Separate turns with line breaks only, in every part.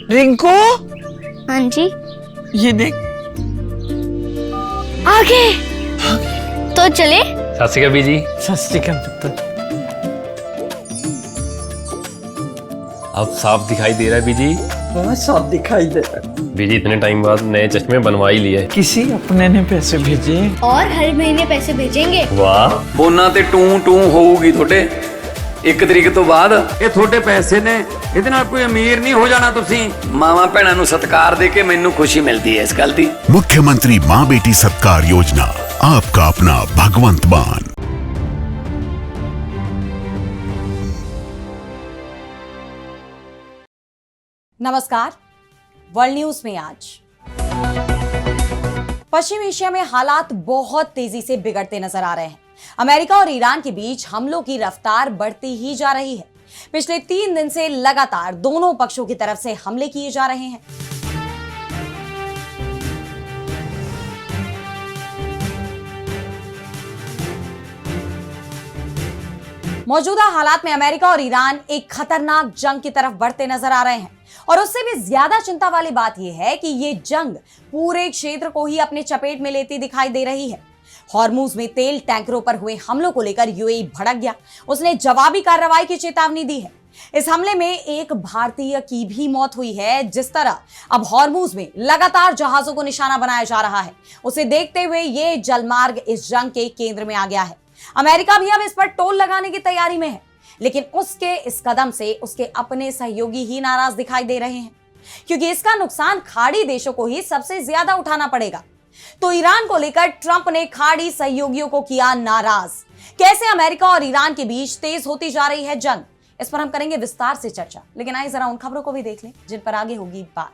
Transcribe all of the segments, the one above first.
रिंकू,
हाँ जी।
ये देख।
आगे तो चले।
सत श्री अकाल बीजी।
सत श्री अकाल पुत्र।
अब साफ दिखाई दे रहा है बीजी।
बहुत साफ दिखाई दे रहा है।
बीजी इतने टाइम बाद नए चश्मे बनवा ही लिए।
किसी अपने ने पैसे भेजे
और हर महीने पैसे भेजेंगे।
वाह।
ਫੋਨਾਂ ਤੇ ਟੂ ਟੂ ਹੋਊਗੀ ਤੁਹਾਡੇ 1 ਤਰੀਕ ਤੋਂ ਬਾਅਦ। ਇਹ ਤੁਹਾਡੇ ਪੈਸੇ ਨੇ, ਇਹਦੇ ਨਾਲ ਕੋਈ ਅਮੀਰ ਨਹੀਂ ਹੋ ਜਾਣਾ ਤੁਸੀਂ। ਮਾਵਾਂ ਭੈਣਾਂ ਨੂੰ ਸਤਿਕਾਰ ਦੇ ਕੇ ਮੈਨੂੰ ਖੁਸ਼ੀ ਮਿਲਦੀ ਹੈ ਇਸ ਗੱਲ ਦੀ।
मुख्यमंत्री माँ बेटी सत्कार योजना, आपका अपना भगवंत मान।
नमस्कार। वर्ल्ड न्यूज में आज पश्चिम एशिया में हालात बहुत तेजी से बिगड़ते नजर आ रहे हैं। अमेरिका और ईरान के बीच हमलों की रफ्तार बढ़ती ही जा रही है। पिछले 3 दिन से लगातार दोनों पक्षों की तरफ से हमले किए जा रहे हैं। मौजूदा हालात में अमेरिका और ईरान एक खतरनाक जंग की तरफ बढ़ते नजर आ रहे हैं और उससे भी ज्यादा चिंता वाली बात यह है कि यह जंग पूरे क्षेत्र को ही अपने चपेट में लेती दिखाई दे रही है। हॉर्मुज में तेल टैंकरों पर हुए हमलों को लेकर यूएई भड़क गया। उसने जवाबी कार्रवाई की चेतावनी दी है। इस हमले में एक भारतीय की भी मौत हुई है। जिस तरह अब हॉर्मुज में लगातार जहाजों को निशाना बनाया जा रहा है, उसे देखते हुए यह जलमार्ग इस जंग के केंद्र में आ गया है। अमेरिका भी अब इस पर टोल लगाने की तैयारी में है, लेकिन उसके इस कदम से उसके अपने सहयोगी ही नाराज दिखाई दे रहे हैं, क्योंकि इसका नुकसान खाड़ी देशों को ही सबसे ज्यादा उठाना पड़ेगा। तो ईरान को लेकर ट्रंप ने खाड़ी सहयोगियों को किया नाराज। कैसे अमेरिका और ईरान के बीच तेज होती जा रही है जंग, इस पर हम करेंगे विस्तार से चर्चा। लेकिन आइए जरा उन खबरों को भी देख लें जिन पर आगे होगी बात।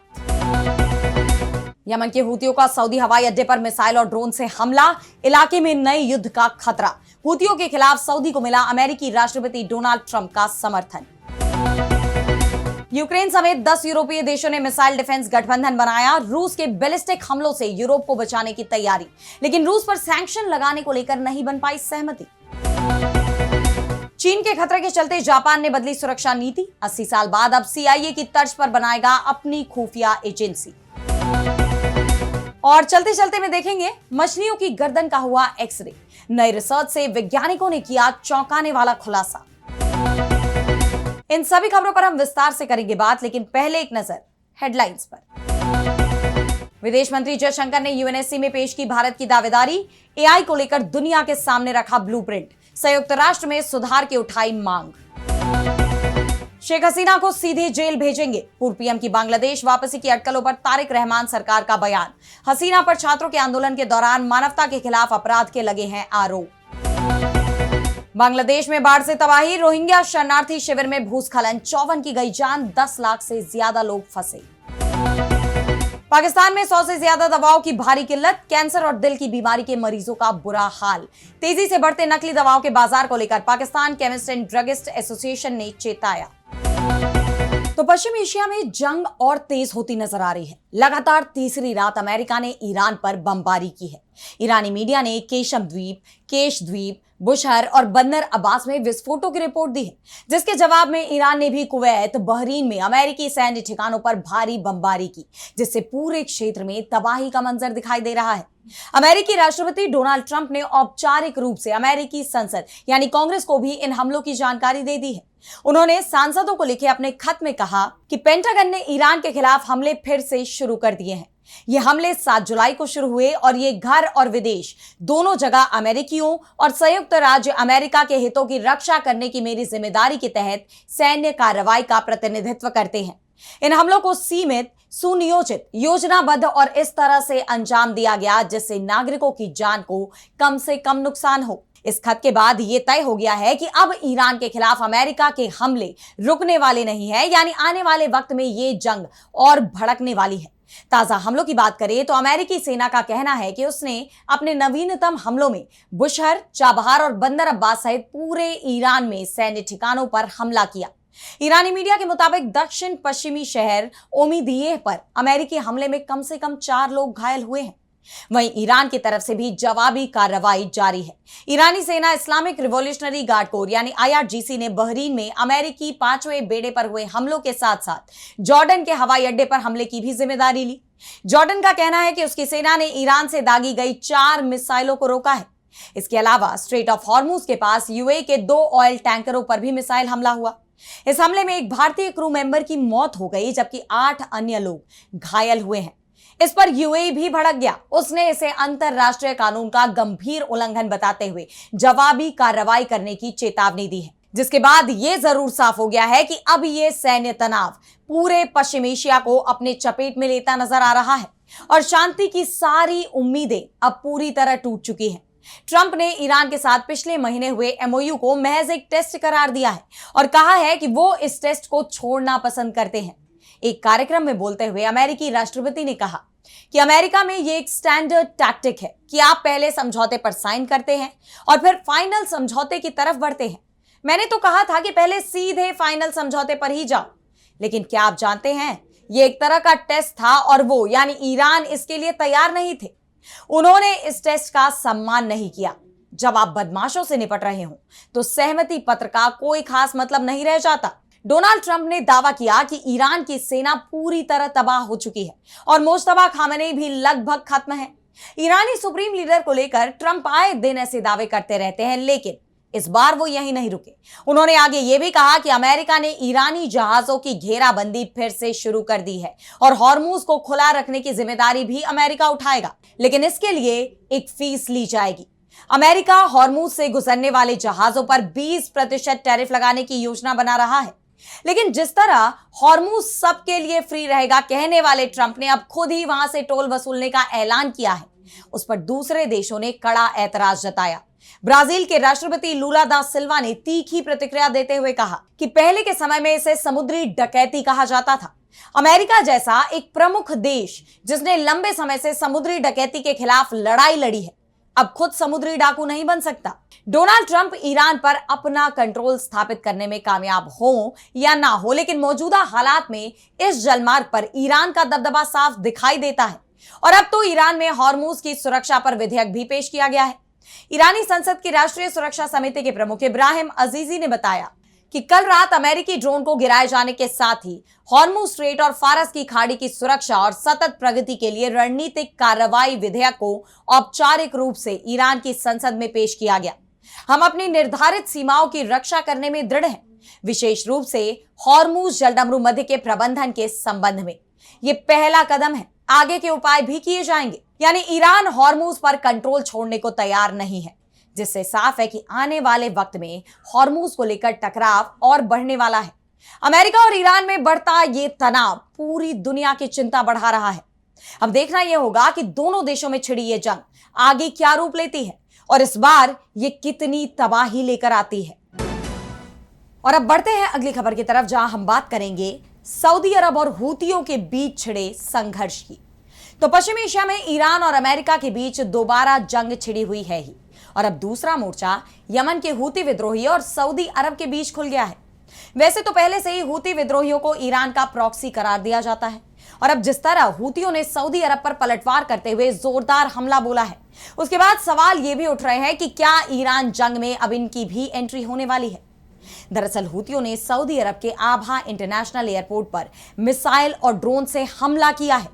यमन के हूतियों का सऊदी हवाई अड्डे पर मिसाइल और ड्रोन से हमला, इलाके में नए युद्ध का खतरा। हूतियों के खिलाफ सऊदी को मिला अमेरिकी राष्ट्रपति डोनाल्ड ट्रंप का समर्थन। यूक्रेन समेत 10 यूरोपीय देशों ने मिसाइल डिफेंस गठबंधन बनाया। रूस के बैलिस्टिक हमलों से यूरोप को बचाने की तैयारी, लेकिन रूस पर सैंक्शन लगाने को लेकर नहीं बन पाई सहमति। चीन के खतरे के चलते जापान ने बदली सुरक्षा नीति। 80 साल बाद अब CIA की तर्ज पर बनाएगा अपनी खुफिया एजेंसी। और चलते चलते में देखेंगे मछलियों की गर्दन का हुआ एक्सरे। नई रिसर्च से वैज्ञानिकों ने किया चौंकाने वाला खुलासा। इन सभी खबरों पर हम विस्तार से करेंगे बात, लेकिन पहले एक नजर हेडलाइंस पर। विदेश मंत्री जयशंकर ने UNSC में पेश की भारत की दावेदारी। AI को लेकर दुनिया के सामने रखा ब्लूप्रिंट। संयुक्त राष्ट्र में सुधार की उठाई मांग। शेख हसीना को सीधे जेल भेजेंगे। पूर्व PM की बांग्लादेश वापसी की अटकलों पर तारिक रहमान सरकार का बयान। हसीना पर छात्रों के आंदोलन के दौरान मानवता के खिलाफ अपराध के लगे हैं आरोप। बांग्लादेश में बाढ़ से तबाही। रोहिंग्या शरणार्थी शिविर में भूस्खलन, 54 की गई जान, 10 लाख से ज्यादा लोग फंसे। पाकिस्तान में 100 से ज्यादा दवाओं की भारी किल्लत। कैंसर और दिल की बीमारी के मरीजों का बुरा हाल। तेजी से बढ़ते नकली दवाओं के बाजार को लेकर Pakistan chemist and druggist association ने चेताया। तो पश्चिम एशिया में जंग और तेज होती नजर आ रही है। लगातार तीसरी रात अमेरिका ने ईरान पर बमबारी की है। ईरानी मीडिया ने केशम द्वीप, केश द्वीप, बुशहर और बंदर अब्बास में विस्फोटों की रिपोर्ट दी है, जिसके जवाब में ईरान ने भी कुवैत, बहरीन में अमेरिकी सैन्य ठिकानों पर भारी बमबारी की, जिससे पूरे क्षेत्र में तबाही का मंजर दिखाई दे रहा है। अमेरिकी राष्ट्रपति डोनाल्ड ट्रंप ने औपचारिक रूप से अमेरिकी संसद यानी कांग्रेस को भी इन हमलों की जानकारी दे दी है। उन्होंने सांसदों को लिखे अपने खत में कहा कि पेंटागन ने ईरान के खिलाफ हमले फिर से शुरू कर दिए हैं। ये हमले 7 जुलाई को शुरू हुए और ये घर और विदेश दोनों जगह अमेरिकियों और संयुक्त राज्य अमेरिका के हितों की रक्षा करने की मेरी जिम्मेदारी के तहत सैन्य कार्रवाई का प्रतिनिधित्व करते हैं। इन हमलों को सीमित, सुनियोजित, योजनाबद्ध और इस तरह से अंजाम दिया गया जिससे नागरिकों की जान को कम से कम नुकसान हो। इस खत के बाद यह तय हो गया है कि अब ईरान के खिलाफ अमेरिका के हमले रुकने वाले नहीं है, यानी आने वाले वक्त में ये जंग और भड़कने वाली है। ताजा हमलों की बात करें तो अमेरिकी सेना का कहना है कि उसने अपने नवीनतम हमलों में बुशहर, चाबहार और बंदर अब्बास सहित पूरे ईरान में सैन्य ठिकानों पर हमला किया। ईरानी मीडिया के मुताबिक दक्षिण पश्चिमी शहर ओमिदियेह पर अमेरिकी हमले में कम से कम 4 लोग घायल हुए हैं। वहीं ईरान की तरफ से भी जवाबी कार्रवाई जारी है। ईरानी सेना इस्लामिक रिवॉल्यूशनरी गार्ड कोर यानी IRGC ने बहरीन में अमेरिकी 5वें बेड़े पर हुए हमलों के साथ साथ जॉर्डन के हवाई अड्डे पर हमले की भी जिम्मेदारी ली। जॉर्डन का कहना है कि उसकी सेना ने ईरान से दागी गई 4 मिसाइलों को रोका है। इसके अलावा स्ट्रेट ऑफ हॉर्मुज के पास UAE के 2 ऑयल टैंकरों पर भी मिसाइल हमला हुआ। इस हमले में एक भारतीय क्रू मेंबर की मौत हो गई जबकि 8 अन्य लोग घायल हुए हैं। इस पर UAE भी भड़क गया। उसने इसे अंतरराष्ट्रीय कानून का गंभीर उल्लंघन बताते हुए जवाबी कार्रवाई करने की चेतावनी दी है, जिसके बाद यह जरूर साफ हो गया है कि अब यह सैन्य तनाव पूरे पश्चिम एशिया को अपने चपेट में लेता नजर आ रहा है और शांति की सारी उम्मीदें अब पूरी तरह टूट चुकी हैं। ट्रंप ने ईरान के साथ पिछले महीने हुए MOU को महज एक टेस्ट करार दिया है और कहा है कि वो इस टेस्ट को छोड़ना पसंद करते हैं। एक कार्यक्रम में बोलते हुए अमेरिकी राष्ट्रपति ने कहा कि अमेरिका में ये एक स्टैंडर्ड टैक्टिक है कि आप पहले समझौते पर साइन करते हैं और फिर फाइनल समझौते की तरफ बढ़ते हैं। मैंने तो कहा था कि पहले सीधे फाइनल समझौते पर ही जाओ, लेकिन क्या आप जानते हैं ये एक तरह का टेस्ट था और वो यानी ईरान इसके लिए तैयार नहीं थे। उन्होंने इस टेस्ट का सम्मान नहीं किया। जब आप बदमाशों से निपट रहे हो तो सहमति पत्र का कोई खास मतलब नहीं रह जाता। डोनाल्ड ट्रंप ने दावा किया कि ईरान की सेना पूरी तरह तबाह हो चुकी है और मुश्तबा खामेनेई भी लगभग खत्म है। ईरानी सुप्रीम लीडर को लेकर ट्रंप आए दिन ऐसे दावे करते रहते हैं, लेकिन इस बार वो यहीं नहीं रुके। उन्होंने आगे ये भी कहा कि अमेरिका ने ईरानी जहाजों की घेराबंदी फिर से शुरू कर दी है और हॉर्मुज को खुला रखने की जिम्मेदारी भी अमेरिका उठाएगा, लेकिन इसके लिए एक फीस ली जाएगी। अमेरिका हॉर्मुज से गुजरने वाले जहाजों पर 20% टैरिफ लगाने की योजना बना रहा है, लेकिन जिस तरह हॉर्मुज सबके लिए फ्री रहेगा कहने वाले ट्रंप ने अब खुद ही वहां से टोल वसूलने का ऐलान किया है। उस पर दूसरे देशों ने कड़ा ऐतराज जताया। ब्राजील के राष्ट्रपति लूला दा सिल्वा ने तीखी प्रतिक्रिया देते हुए कहा कि पहले के समय में इसे समुद्री डकैती कहा जाता था। अमेरिका जैसा एक प्रमुख देश जिसने लंबे समय से समुद्री डकैती के खिलाफ लड़ाई लड़ी है, अब खुद समुद्री डाकू नहीं बन सकता। डोनाल्ड ट्रंप ईरान पर अपना कंट्रोल स्थापित करने में कामयाब हो या ना हो, लेकिन मौजूदा हालात में इस जलमार्ग पर ईरान का दबदबा साफ दिखाई देता है और अब तो ईरान में हॉर्मुज की सुरक्षा पर विधेयक भी पेश किया गया है। ईरानी संसद की राष्ट्रीय सुरक्षा समिति के प्रमुख इब्राहिम अजीजी ने बताया कि कल रात अमेरिकी ड्रोन को गिराए जाने के साथ ही हॉर्मुज स्ट्रेट और फारस की खाड़ी की सुरक्षा और सतत प्रगति के लिए रणनीतिक कार्रवाई विधेयक को औपचारिक रूप से ईरान की संसद में पेश किया गया। हम अपनी निर्धारित सीमाओं की रक्षा करने में दृढ़ हैं, विशेष रूप से हॉर्मुज जलडमरू मध्य के प्रबंधन के संबंध में। ये पहला कदम है, आगे के उपाय भी किए जाएंगे। यानी ईरान हॉर्मुज पर कंट्रोल छोड़ने को तैयार नहीं है, जिससे साफ है कि आने वाले वक्त में हॉर्मुज को लेकर टकराव और बढ़ने वाला है। अमेरिका और ईरान में बढ़ता ये तनाव पूरी दुनिया की चिंता बढ़ा रहा है। अब देखना यह होगा कि दोनों देशों में छिड़ी ये जंग आगे क्या रूप लेती है और इस बार ये कितनी तबाही लेकर आती है। और अब बढ़ते हैं अगली खबर की तरफ, जहां हम बात करेंगे सऊदी अरब और हूतियों के बीच छिड़े संघर्ष की। तो पश्चिम एशिया में ईरान और अमेरिका के बीच दोबारा जंग छिड़ी हुई है ही, और अब दूसरा मोर्चा यमन के हूती विद्रोही और सऊदी अरब के बीच खुल गया है। वैसे तो पहले से ही हूती विद्रोहियों को ईरान का प्रॉक्सी करार दिया जाता है, और अब जिस तरह हूतियों ने सऊदी अरब पर पलटवार करते हुए जोरदार हमला बोला है, उसके बाद सवाल ये भी उठ रहे हैं कि क्या ईरान जंग में अब इनकी भी एंट्री होने वाली है। दरअसल हूतियों ने सऊदी अरब के आभा इंटरनेशनल एयरपोर्ट पर मिसाइल और ड्रोन से हमला किया है।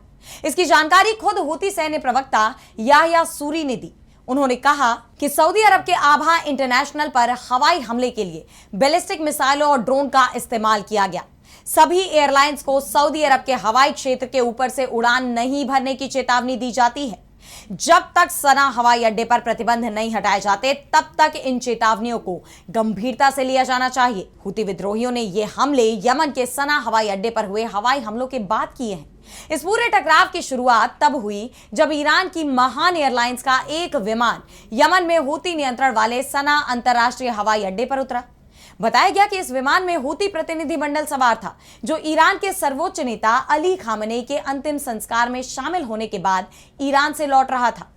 इसकी जानकारी खुद हूती सैन्य प्रवक्ता याह्या सूरी ने दी। उन्होंने कहा कि सऊदी अरब के आभा इंटरनेशनल पर हवाई हमले के लिए बैलिस्टिक मिसाइलों और ड्रोन का इस्तेमाल किया गया। सभी एयरलाइंस को सऊदी अरब के हवाई क्षेत्र के ऊपर से उड़ान नहीं भरने की चेतावनी दी जाती है। जब तक सना हवाई अड्डे पर प्रतिबंध नहीं हटाए जाते, तब तक इन चेतावनियों को गंभीरता से लिया जाना चाहिए। हूती विद्रोहियों ने ये हमले यमन के सना हवाई अड्डे पर हुए हवाई हमलों के बाद किए हैं। इस पूरे टकराव की शुरुआत तब हुई जब ईरान की महान एयरलाइंस का एक विमान यमन में हूती नियंत्रण वाले सना अंतरराष्ट्रीय हवाई अड्डे पर उतरा। बताया गया कि इस विमान में हूती प्रतिनिधिमंडल सवार था, जो ईरान के सर्वोच्च नेता अली खामेनेई के अंतिम संस्कार में शामिल होने के बाद ईरान से लौट रहा था।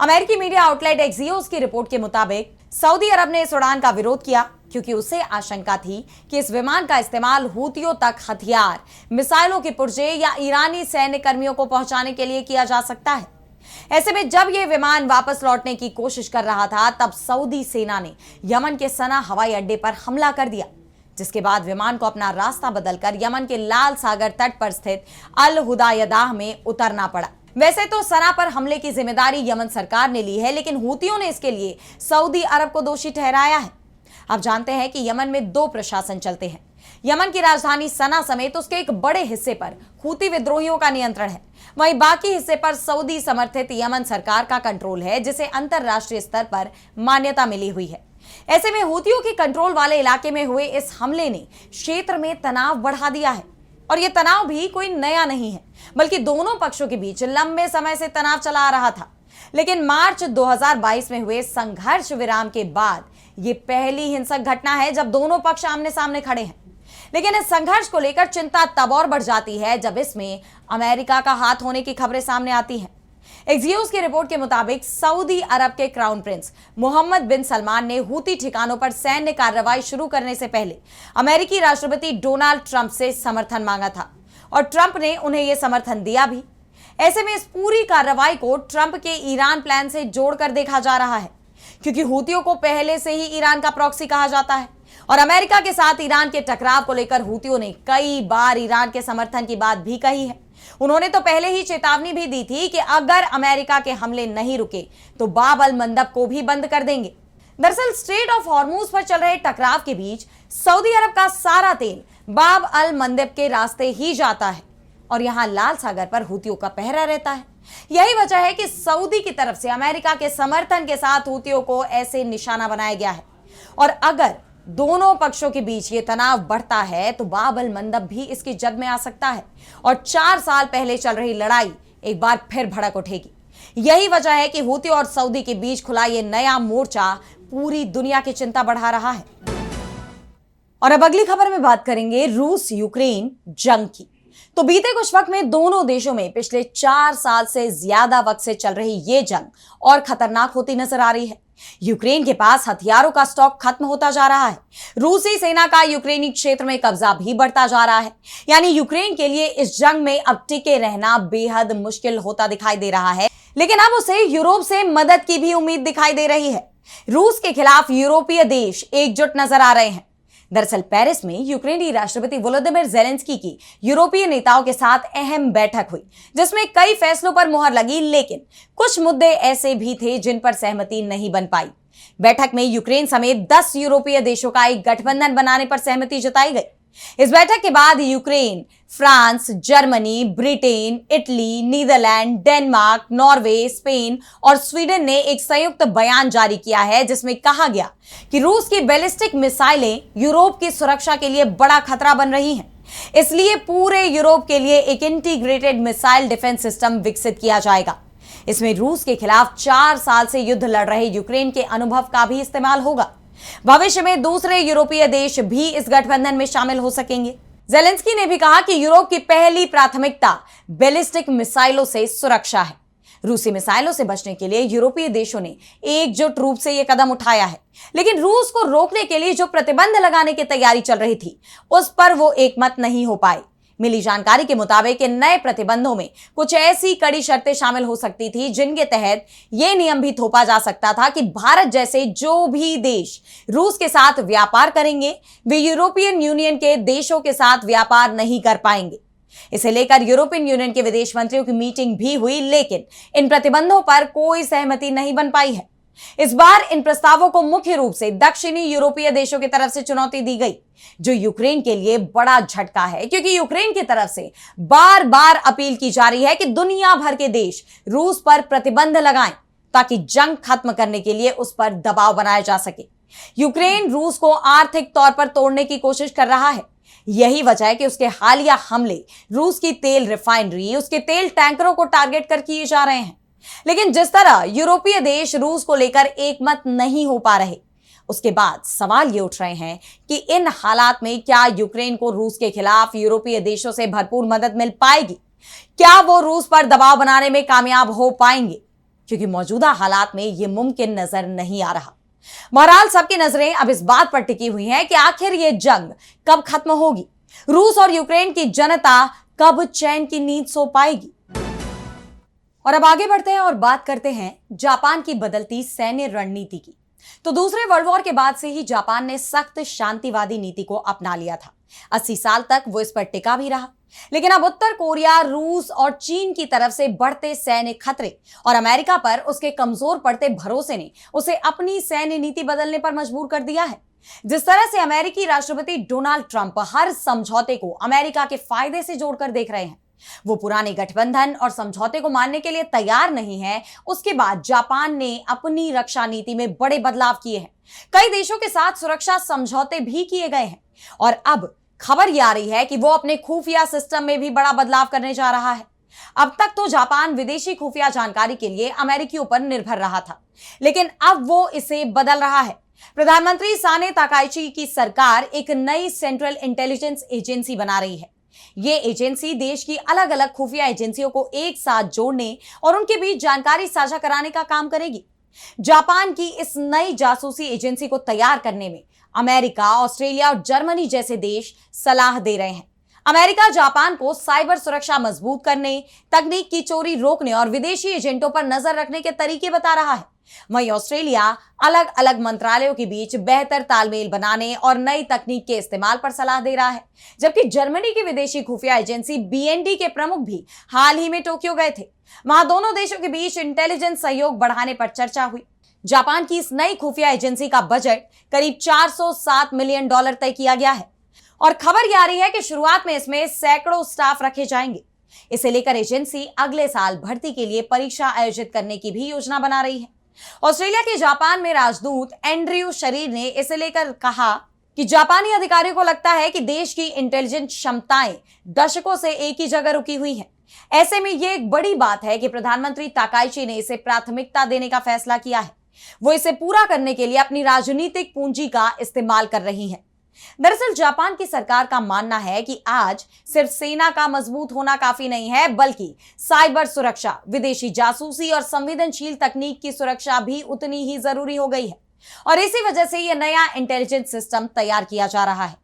अमेरिकी मीडिया आउटलेट एक्सियोस की रिपोर्ट के मुताबिक सऊदी अरब ने इस उड़ान का विरोध किया, क्योंकि उसे आशंका थी कि इस विमान का इस्तेमाल हूतियों तक हथियार, मिसाइलों के पुर्जे या ईरानी सैन्य कर्मियों को पहुंचाने के लिए किया जा सकता है। ऐसे में जब यह विमान वापस लौटने की कोशिश कर रहा था, तब सऊदी सेना ने यमन के सना हवाई अड्डे पर हमला कर दिया, जिसके बाद विमान को अपना रास्ता बदलकर यमन के लाल सागर तट पर स्थित अल हुदायदाह में उतरना पड़ा। वैसे तो सना पर हमले की जिम्मेदारी यमन सरकार ने ली है, लेकिन हूतियों ने इसके लिए सऊदी अरब को दोषी ठहराया है। अब जानते हैं कि यमन में 2 प्रशासन चलते हैं। यमन की राजधानी सना समेत उसके एक बड़े हिस्से पर हूती विद्रोहियों का नियंत्रण है, वहीं बाकी हिस्से पर सऊदी समर्थित यमन सरकार का कंट्रोल है, जिसे अंतरराष्ट्रीय स्तर पर मान्यता मिली हुई है। ऐसे में हूतियों के कंट्रोल वाले इलाके में हुए इस हमले ने क्षेत्र में तनाव बढ़ा दिया है, और यह तनाव भी कोई नया नहीं है, बल्कि दोनों पक्षों के बीच लंबे समय से तनाव चला आ रहा था। लेकिन मार्च 2022 में हुए संघर्ष विराम के बाद यह पहली हिंसक घटना है जब दोनों पक्ष आमने सामने खड़े हैं। लेकिन इस संघर्ष को लेकर चिंता तब और बढ़ जाती है जब इसमें अमेरिका का हाथ होने की खबरें सामने आती हैं। एक्सियोस की रिपोर्ट के मुताबिक सऊदी अरब के क्राउन प्रिंस मोहम्मद बिन सलमान ने हूती ठिकानों पर सैन्य कार्रवाई शुरू करने से पहले अमेरिकी राष्ट्रपति डोनाल्ड ट्रंप से समर्थन मांगा था, और ट्रंप ने उन्हें यह समर्थन दिया भी। ऐसे में इस पूरी कार्रवाई को ट्रंप के ईरान प्लान से जोड़कर देखा जा रहा है, क्योंकि हूतियों को पहले से ही ईरान का प्रॉक्सी कहा जाता है, और अमेरिका के साथ ईरान के टकराव को लेकर हूतियों ने कई बार ईरान के समर्थन की बात भी कही है। उन्होंने तो पहले ही चेतावनी भी दी थी कि अगर अमेरिका के हमले नहीं रुके तो बाब अल मंदब को भी बंद कर देंगे। दरअसल स्ट्रेट ऑफ हॉर्मूज पर चल रहे टकराव के बीच सऊदी अरब का सारा तेल बाब अल मंदब के रास्ते ही जाता है, और यहां लाल सागर पर हूतियों का पहरा रहता है। यही वजह है कि सऊदी की तरफ से अमेरिका के समर्थन के साथ हूतियों को ऐसे निशाना बनाया गया है, और अगर दोनों पक्षों के बीच ये तनाव बढ़ता है तो बाब अल मंदब भी इसकी जद में आ सकता है, और 4 साल पहले चल रही लड़ाई एक बार फिर भड़क उठेगी। यही वजह है कि हूती और सऊदी के बीच खुला ये नया मोर्चा पूरी दुनिया की चिंता बढ़ा रहा है। और अब अगली खबर में बात करेंगे रूस यूक्रेन जंग की। तो बीते कुछ वक्त में दोनों देशों में पिछले 4 साल से ज्यादा वक्त से चल रही ये जंग और खतरनाक होती नजर आ रही है। यूक्रेन के पास हथियारों का स्टॉक खत्म होता जा रहा है। रूसी सेना का यूक्रेनी क्षेत्र में कब्जा भी बढ़ता जा रहा है। यानी यूक्रेन के लिए इस जंग में अब टिके रहना बेहद मुश्किल होता दिखाई दे रहा है। लेकिन अब उसे यूरोप से मदद की भी उम्मीद दिखाई दे रही है। रूस के खिलाफ यूरोपीय देश एकजुट नजर आ रहे हैं। दरअसल पेरिस में यूक्रेनी राष्ट्रपति वोलोदिमिर ज़ेलेंस्की की यूरोपीय नेताओं के साथ अहम बैठक हुई, जिसमें कई फैसलों पर मुहर लगी, लेकिन कुछ मुद्दे ऐसे भी थे जिन पर सहमति नहीं बन पाई। बैठक में यूक्रेन समेत 10 यूरोपीय देशों का एक गठबंधन बनाने पर सहमति जताई गई। इस बैठक के बाद Ukraine, France, Germany, Britain, Italy, Netherlands, Denmark, Norway, Spain और स्वीडन ने एक संयुक्त बयान जारी किया है, जिसमें कहा गया कि रूस की बैलिस्टिक मिसाइलें यूरोप की सुरक्षा के लिए बड़ा खतरा बन रही हैं। इसलिए पूरे यूरोप के लिए एक इंटीग्रेटेड मिसाइल डिफेंस सिस्टम विकसित किया जाएगा। इसमें रूस के खिलाफ 4 साल से युद्ध लड़ रहे यूक्रेन के अनुभव का भी इस्तेमाल होगा। भविष्य में दूसरे यूरोपीय देश भी इस गठबंधन में शामिल हो सकेंगे। ज़ेलेंस्की ने भी कहा कि यूरोप की पहली प्राथमिकता बैलिस्टिक मिसाइलों से सुरक्षा है। रूसी मिसाइलों से बचने के लिए यूरोपीय देशों ने एकजुट रूप से यह कदम उठाया है, लेकिन रूस को रोकने के लिए जो प्रतिबंध लगाने की तैयारी चल रही थी, उस पर वो एकमत नहीं हो पाए। मिली जानकारी के मुताबिक इन नए प्रतिबंधों में कुछ ऐसी कड़ी शर्तें शामिल हो सकती थी जिनके तहत यह नियम भी थोपा जा सकता था कि भारत जैसे जो भी देश रूस के साथ व्यापार करेंगे, वे यूरोपियन यूनियन के देशों के साथ व्यापार नहीं कर पाएंगे। इसे लेकर यूरोपियन यूनियन के विदेश मंत्रियों की मीटिंग भी हुई, लेकिन इन प्रतिबंधों पर कोई सहमति नहीं बन पाई है। इस बार इन प्रस्तावों को मुख्य रूप से दक्षिणी यूरोपीय देशों की तरफ से चुनौती दी गई, जो यूक्रेन के लिए बड़ा झटका है, क्योंकि यूक्रेन की तरफ से बार बार अपील की जा रही है कि दुनिया भर के देश रूस पर प्रतिबंध लगाएं ताकि जंग खत्म करने के लिए उस पर दबाव बनाया जा सके। यूक्रेन रूस को आर्थिक तौर पर तोड़ने की कोशिश कर रहा है। यही वजह है कि उसके हालिया हमले रूस की तेल रिफाइनरी, उसके तेल टैंकरों को टारगेट कर किए जा रहे हैं। लेकिन जिस तरह यूरोपीय देश रूस को लेकर एकमत नहीं हो पा रहे, उसके बाद सवाल ये उठ रहे हैं कि इन हालात में क्या यूक्रेन को रूस के खिलाफ यूरोपीय देशों से भरपूर मदद मिल पाएगी? क्या वो रूस पर दबाव बनाने में कामयाब हो पाएंगे? क्योंकि मौजूदा हालात में ये मुमकिन नजर नहीं आ रहा। बहरहाल सबकी नजरें अब इस बात पर टिकी हुई हैं कि आखिर ये जंग कब खत्म होगी, रूस और यूक्रेन की जनता कब चैन की नींद सो पाएगी। और अब आगे बढ़ते हैं और बात करते हैं जापान की बदलती सैन्य रणनीति की। तो दूसरे वर्ल्ड वॉर के बाद से ही जापान ने सख्त शांतिवादी नीति को अपना लिया था। 80 साल तक वो इस पर टिका भी रहा। लेकिन अब उत्तर कोरिया, रूस और चीन की तरफ से बढ़ते सैन्य खतरे और अमेरिका पर उसके कमजोर पड़ते भरोसे ने उसे अपनी सैन्य नीति बदलने पर मजबूर कर दिया है। जिस तरह से अमेरिकी राष्ट्रपति डोनाल्ड ट्रंप हर समझौते को अमेरिका के फायदे से जोड़कर देख रहे हैं, वो पुराने गठबंधन और समझौते को मानने के लिए तैयार नहीं है। उसके बाद जापान ने अपनी रक्षा नीति में बड़े बदलाव किए हैं। कई देशों के साथ सुरक्षा समझौते भी किए गए हैं और अब खबर यह आ रही है कि वो अपने खुफिया सिस्टम में भी बड़ा बदलाव करने जा रहा है। अब तक तो जापान विदेशी खुफिया जानकारी के लिए अमेरिकियों पर निर्भर रहा था, लेकिन अब वो इसे बदल रहा है। प्रधानमंत्री साने ताकाइची की सरकार एक नई सेंट्रल इंटेलिजेंस एजेंसी बना रही है। ये एजेंसी देश की अलग अलग खुफिया एजेंसियों को एक साथ जोड़ने और उनके बीच जानकारी साझा कराने का काम करेगी। जापान की इस नई जासूसी एजेंसी को तैयार करने में अमेरिका, ऑस्ट्रेलिया और जर्मनी जैसे देश सलाह दे रहे हैं। अमेरिका जापान को साइबर सुरक्षा मजबूत करने, तकनीक की चोरी रोकने और विदेशी एजेंटों पर नजर रखने के तरीके बता रहा है। वहीं ऑस्ट्रेलिया अलग अलग मंत्रालयों के बीच बेहतर तालमेल बनाने और नई तकनीक के इस्तेमाल पर सलाह दे रहा है। जबकि जर्मनी की विदेशी खुफिया एजेंसी BND के प्रमुख भी हाल ही में टोक्यो गए थे। वहां दोनों देशों के बीच इंटेलिजेंस सहयोग बढ़ाने पर चर्चा हुई। जापान की इस नई खुफिया एजेंसी का बजट करीब $407 मिलियन तय किया गया है और खबर यह आ रही है कि शुरुआत में इसमें सैकड़ों स्टाफ रखे जाएंगे। इसे लेकर एजेंसी अगले साल भर्ती के लिए परीक्षा आयोजित करने की भी योजना बना रही है। ऑस्ट्रेलिया के जापान में राजदूत एंड्रयू शरीर ने इसे लेकर कहा कि जापानी अधिकारियों को लगता है कि देश की इंटेलिजेंस क्षमताएं दशकों से एक ही जगह रुकी हुई हैं। ऐसे में यह एक बड़ी बात है कि प्रधानमंत्री ताकाइची ने इसे प्राथमिकता देने का फैसला किया है। वो इसे पूरा करने के लिए अपनी राजनीतिक पूंजी का इस्तेमाल कर रही है। दरअसल जापान की सरकार का मानना है कि आज सिर्फ सेना का मजबूत होना काफी नहीं है, बल्कि साइबर सुरक्षा, विदेशी जासूसी और संवेदनशील तकनीक की सुरक्षा भी उतनी ही जरूरी हो गई है और इसी वजह से यह नया इंटेलिजेंस सिस्टम तैयार किया जा रहा है।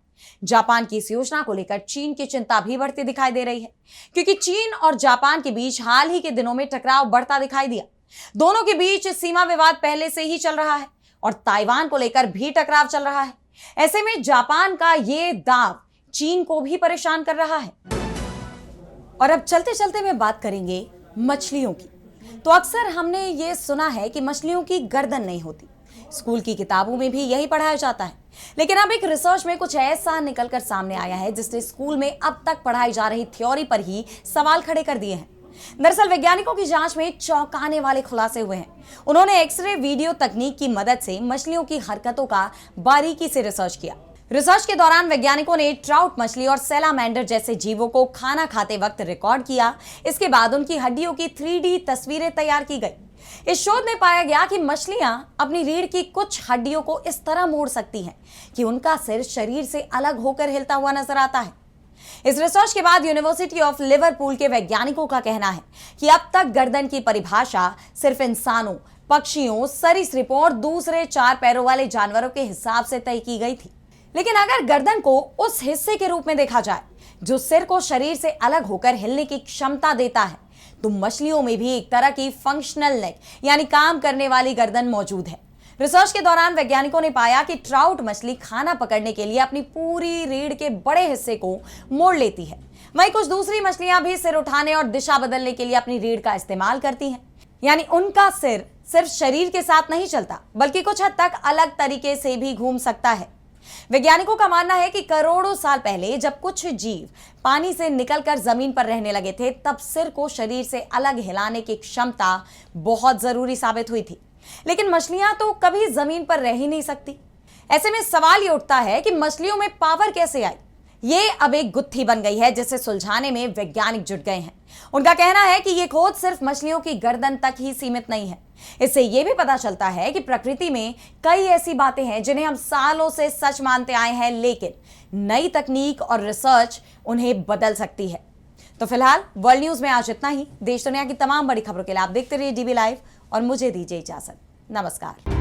जापान की इस योजना को लेकर चीन की चिंता भी बढ़ती दिखाई दे रही है, क्योंकि चीन और जापान के बीच हाल ही के दिनों में टकराव बढ़ता दिखाई दिया। दोनों के बीच सीमा विवाद पहले से ही चल रहा है और ताइवान को लेकर भी टकराव चल रहा है। ऐसे में जापान का ये दांव चीन को भी परेशान कर रहा है। और अब चलते चलते में बात करेंगे मछलियों की। तो अक्सर हमने ये सुना है कि मछलियों की गर्दन नहीं होती। स्कूल की किताबों में भी यही पढ़ाया जाता है, लेकिन अब एक रिसर्च में कुछ ऐसा निकलकर सामने आया है जिसने स्कूल में अब तक पढ़ाई जा रही थ्योरी पर ही सवाल खड़े कर दिए हैं। दरअसल वैज्ञानिकों की जांच में चौंकाने वाले खुलासे हुए हैं। उन्होंने एक्सरे वीडियो तकनीक की मदद से मछलियों की हरकतों का बारीकी से रिसर्च किया। रिसर्च के दौरान वैज्ञानिकों ने ट्राउट मछली और सैलामेंडर जैसे जीवों को खाना खाते वक्त रिकॉर्ड किया। इसके बाद उनकी हड्डियों की 3D तस्वीरें तैयार की गई। इस शोध में पाया गया कि मछलियां अपनी रीढ़ की कुछ हड्डियों को इस तरह मोड़ सकती हैं कि उनका सिर शरीर से अलग होकर हिलता हुआ नजर आता है। इस रिसर्च के बाद यूनिवर्सिटी ऑफ लिवरपूल के वैज्ञानिकों का कहना है कि अब तक गर्दन की परिभाषा सिर्फ इंसानों, पक्षियों, सरीसृपों और दूसरे 4 पैरों वाले जानवरों के हिसाब से तय की गई थी। लेकिन अगर गर्दन को उस हिस्से के रूप में देखा जाए जो सिर को शरीर से अलग होकर हिलने की क्षमता देता है, तो मछलियों में भी एक तरह की फंक्शनल नेक यानी काम करने वाली गर्दन मौजूद है। रिसर्च के दौरान वैज्ञानिकों ने पाया कि ट्राउट मछली खाना पकड़ने के लिए अपनी पूरी रीढ़ के बड़े हिस्से को मोड़ लेती है। वहीं कुछ दूसरी मछलियां भी सिर उठाने और दिशा बदलने के लिए अपनी रीढ़ का इस्तेमाल करती हैं। यानी उनका सिर सिर्फ शरीर के साथ नहीं चलता, बल्कि कुछ हद तक अलग तरीके से भी घूम सकता है। वैज्ञानिकों का मानना है कि करोड़ों साल पहले जब कुछ जीव पानी से निकलकर जमीन पर रहने लगे थे, तब सिर को शरीर से अलग हिलाने की क्षमता बहुत जरूरी साबित हुई थी। लेकिन मछलियां तो कभी जमीन पर रह ही नहीं सकती। ऐसे में सवाल ये उठता है कि मछलियों में पावर कैसे आई। ये अब एक गुत्थी बन गई है जिसे सुलझाने में वैज्ञानिक जुट गए हैं। उनका कहना है कि ये खोज सिर्फ मछलियों की गर्दन तक ही सीमित नहीं है। इससे यह भी पता चलता है कि प्रकृति में कई ऐसी बातें हैं जिन्हें हम सालों से सच मानते आए हैं, लेकिन नई तकनीक और रिसर्च उन्हें बदल सकती है। तो फिलहाल वर्ल्ड न्यूज में आज इतना ही। देश दुनिया की तमाम बड़ी खबरों के लिए आप देखते रहिए DB लाइव और मुझे दीजिए इजाजत। नमस्कार।